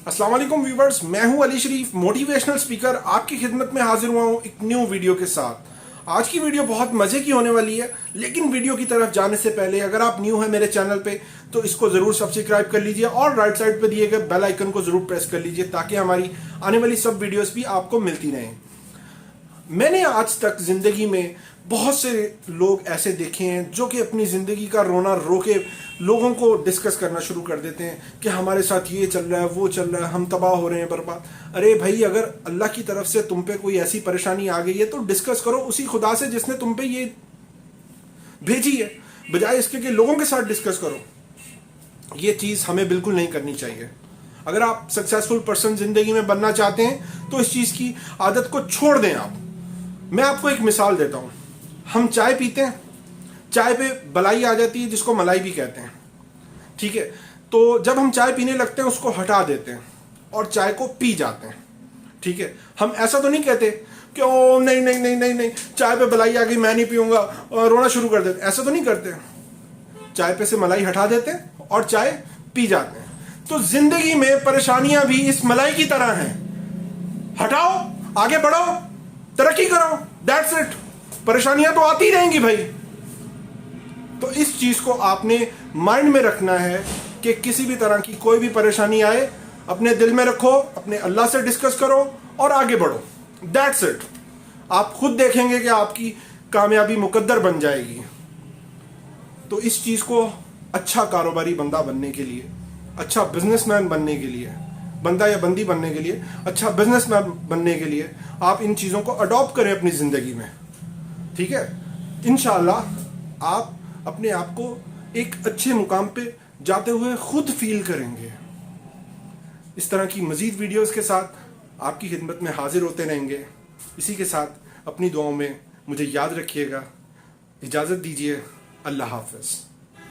अस्सलाम वालेकुम व्यूवर्स, मैं हूं अली शरीफ, मोटिवेशनल स्पीकर, आपकी खिदमत में हाजिर हुआ हूं एक न्यू वीडियो के साथ। आज की वीडियो बहुत मजे की होने वाली है, लेकिन वीडियो की तरफ जाने से पहले अगर आप न्यू हैं मेरे चैनल पे तो इसको जरूर सब्सक्राइब कर लीजिए और राइट साइड पे दिए गए बेल आइकन को जरूर प्रेस कर लीजिए ताकि हमारी आने वाली सब वीडियोस भी आपको मिलती रहें। मैंने आज तक जिंदगी में बहुत से लोग ऐसे देखे हैं जो कि अपनी जिंदगी का रोना रो के लोगों को डिस्कस करना शुरू कर देते हैं कि हमारे साथ ये चल रहा है, वो चल रहा है, हम तबाह हो रहे हैं, बर्बाद। अरे भाई, अगर अल्लाह की तरफ से तुम पे कोई ऐसी परेशानी आ गई है तो डिस्कस करो उसी खुदा से जिसने तुम पे ये भेजी है, बजाय इसके कि लोगों के साथ डिस्कस करो। ये चीज हमें बिल्कुल नहीं करनी चाहिए। अगर आप सक्सेसफुल पर्सन जिंदगी में बनना चाहते हैं तो इस चीज की आदत को छोड़ दें आप। मैं आपको एक मिसाल देता हूं। हम चाय पीते हैं, चाय पे बलाई आ जाती है जिसको मलाई भी कहते हैं, ठीक है। तो जब हम चाय पीने लगते हैं उसको हटा देते हैं और चाय को पी जाते हैं, ठीक है। हम ऐसा तो नहीं कहते कि ओ नहीं नहीं नहीं नहीं नहीं चाय पे बलाई आ गई, मैं नहीं पीऊंगा, रोना शुरू कर देते, ऐसा तो नहीं करते। चाय पे से मलाई हटा देते हैं और चाय पी जाते हैं। तो जिंदगी में परेशानियां भी इस मलाई की तरह हैं। हटाओ, आगे बढ़ो, तरक्की करो, दैट्स इट। परेशानियां तो आती रहेंगी भाई। तो इस चीज को आपने माइंड में रखना है कि किसी भी तरह की कोई भी परेशानी आए अपने दिल में रखो, अपने अल्लाह से डिस्कस करो और आगे बढ़ो, दैट्स इट। आप खुद देखेंगे कि आपकी कामयाबी मुकद्दर बन जाएगी। तो इस चीज को अच्छा कारोबारी बंदा बनने के लिए, अच्छा बिजनेसमैन बनने के लिए, बंदा या बंदी बनने के लिए, अच्छा बिजनेसमैन बनने के लिए आप इन चीजों को अडॉप्ट करें अपनी जिंदगी में, ठीक है। इंशाल्लाह आप अपने आप को एक अच्छे मुकाम पे जाते हुए खुद फील करेंगे। इस तरह की मजीद वीडियोस के साथ आपकी खिदमत में हाजिर होते रहेंगे। इसी के साथ अपनी दुआओं में मुझे याद रखिएगा। इजाज़त दीजिए। अल्लाह हाफ़िज़।